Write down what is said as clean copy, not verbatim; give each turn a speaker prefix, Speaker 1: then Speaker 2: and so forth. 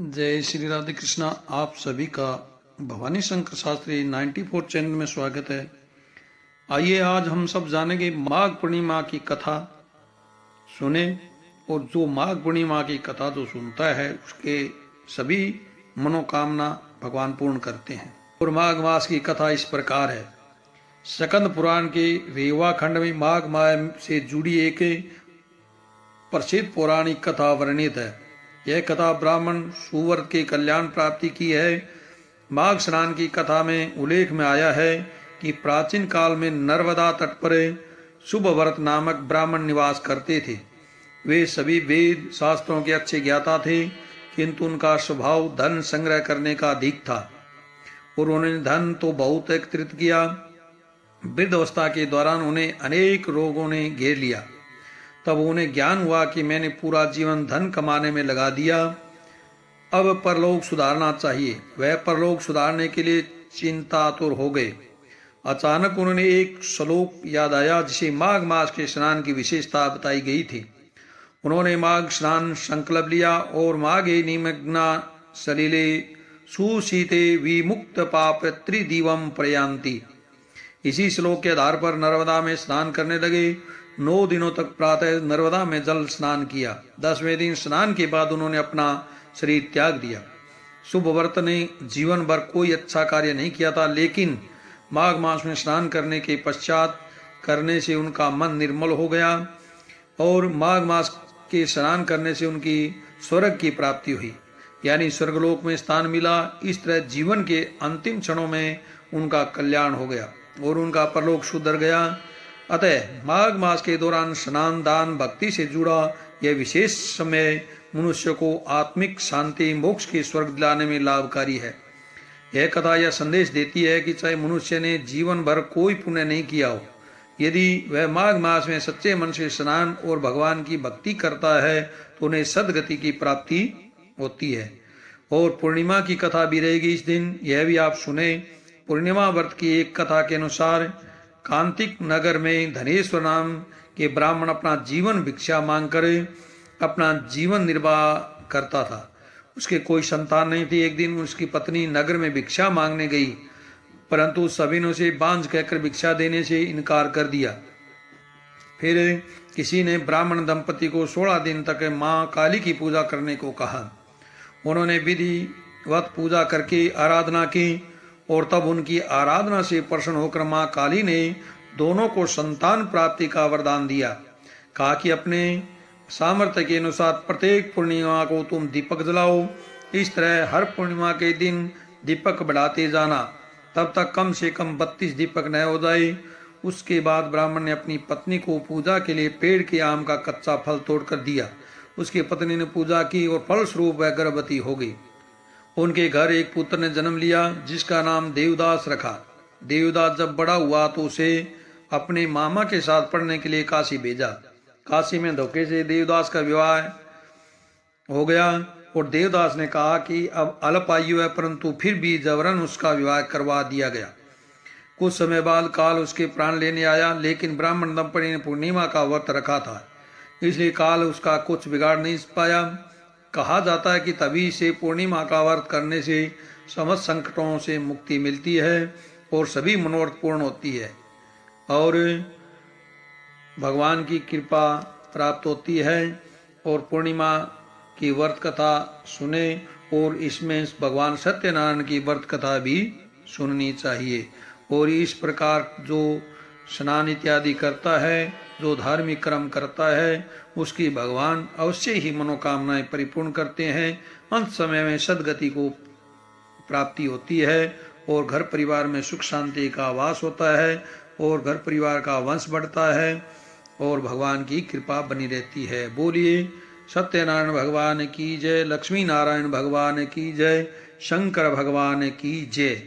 Speaker 1: जय श्री राधे कृष्णा। आप सभी का भवानी शंकर शास्त्री 94 चैनल में स्वागत है। आइए आज हम सब जानेंगे माघ पूर्णिमा की कथा सुने। और जो माघ पूर्णिमा की कथा जो सुनता है उसके सभी मनोकामना भगवान पूर्ण करते हैं। और माघ मास की कथा इस प्रकार है। स्कंद पुराण के रेवा खंड में माघ माह से जुड़ी एक प्रसिद्ध पौराणिक कथा वर्णित है। यह कथा ब्राह्मण सुव्रत के कल्याण प्राप्ति की है। माघ स्नान की कथा में उल्लेख में आया है कि प्राचीन काल में नर्मदा तट पर शुभव्रत नामक ब्राह्मण निवास करते थे। वे सभी वेद शास्त्रों के अच्छे ज्ञाता थे, किंतु उनका स्वभाव धन संग्रह करने का अधिक था और उन्होंने धन तो बहुत एकत्रित किया। वृद्धावस्था के दौरान उन्हें अनेक रोगों ने घेर लिया। तब उन्हें ज्ञान हुआ कि मैंने पूरा जीवन धन कमाने में लगा दिया, अब परलोक सुधारना चाहिए। वह परलोक सुधारने के लिए चिंतातुर हो गए। अचानक उन्होंने एक श्लोक याद आया जिसे माघ मास के स्नान की विशेषता बताई गई थी। उन्होंने माघ स्नान संकल्प लिया और माघे निमग्ना सलिले सुशीते विमुक्त पाप त्रिदिवम प्रयांति। इसी श्लोक के आधार पर नर्मदा में स्नान करने लगे। 9 दिनों तक प्रातः नर्मदा में जल स्नान किया। 10वें दिन स्नान के बाद उन्होंने अपना शरीर त्याग दिया। शुभव्रत ने जीवन भर कोई अच्छा कार्य नहीं किया था, लेकिन माघ मास में स्नान करने के पश्चात करने से उनका मन निर्मल हो गया और माघ मास के स्नान करने से उनकी स्वर्ग की प्राप्ति हुई, यानी स्वर्गलोक में स्थान मिला। इस तरह जीवन के अंतिम क्षणों में उनका कल्याण हो गया और उनका परलोक सुधर गया। अतः माघ मास के दौरान स्नान दान भक्ति से जुड़ा यह विशेष समय मनुष्य को आत्मिक शांति मोक्ष के स्वर्ग दिलाने में लाभकारी है। यह कथा यह संदेश देती है कि चाहे मनुष्य ने जीवन भर कोई पुण्य नहीं किया हो, यदि वह माघ मास में सच्चे मन से स्नान और भगवान की भक्ति करता है तो उन्हें सदगति की प्राप्ति होती है। और पूर्णिमा की कथा भी रहेगी इस दिन, यह भी आप सुने। पूर्णिमा व्रत की एक कथा के अनुसार कांतिक नगर में धनेश्वर नाम के ब्राह्मण अपना जीवन भिक्षा मांगकर अपना जीवन निर्वाह करता था। उसके कोई संतान नहीं थी। एक दिन उसकी पत्नी नगर में भिक्षा मांगने गई, परंतु सभी ने उसे बांझ कहकर भिक्षा देने से इनकार कर दिया। फिर किसी ने ब्राह्मण दंपति को 16 दिन तक मां काली की पूजा करने को कहा। उन्होंने विधिवत पूजा करके आराधना की और तब उनकी आराधना से प्रसन्न होकर मां काली ने दोनों को संतान प्राप्ति का वरदान दिया। कहा कि अपने सामर्थ्य के अनुसार प्रत्येक पूर्णिमा को तुम दीपक जलाओ। इस तरह हर पूर्णिमा के दिन दीपक बढ़ाते जाना, तब तक कम से कम 32 दीपक नए हो जाए। उसके बाद ब्राह्मण ने अपनी पत्नी को पूजा के लिए पेड़ के आम का कच्चा फल तोड़कर दिया। उसकी पत्नी ने पूजा की और फलस्वरूप वह गर्भवती हो गई। उनके घर एक पुत्र ने जन्म लिया जिसका नाम देवदास रखा। देवदास जब बड़ा हुआ तो उसे अपने मामा के साथ पढ़ने के लिए काशी भेजा। काशी में धोखे से देवदास का विवाह हो गया और देवदास ने कहा कि अब अल्प आयु है, परंतु फिर भी जबरन उसका विवाह करवा दिया गया। कुछ समय बाद काल उसके प्राण लेने आया, लेकिन ब्राह्मण दंपति ने पूर्णिमा का व्रत रखा था, इसलिए काल उसका कुछ बिगाड़ नहीं पाया। कहा जाता है कि तभी से पूर्णिमा का व्रत करने से समस्त संकटों से मुक्ति मिलती है और सभी मनोरथ पूर्ण होती है और भगवान की कृपा प्राप्त होती है। और पूर्णिमा की व्रत कथा सुने और इसमें भगवान सत्यनारायण की व्रत कथा भी सुननी चाहिए। और इस प्रकार जो स्नान इत्यादि करता है, जो धार्मिक कर्म करता है, उसकी भगवान अवश्य ही मनोकामनाएं परिपूर्ण करते हैं। अंत समय में सदगति को प्राप्ति होती है और घर परिवार में सुख शांति का वास होता है और घर परिवार का वंश बढ़ता है और भगवान की कृपा बनी रहती है। बोलिए सत्यनारायण भगवान की जय, लक्ष्मी नारायण भगवान की जय, शंकर भगवान की जय।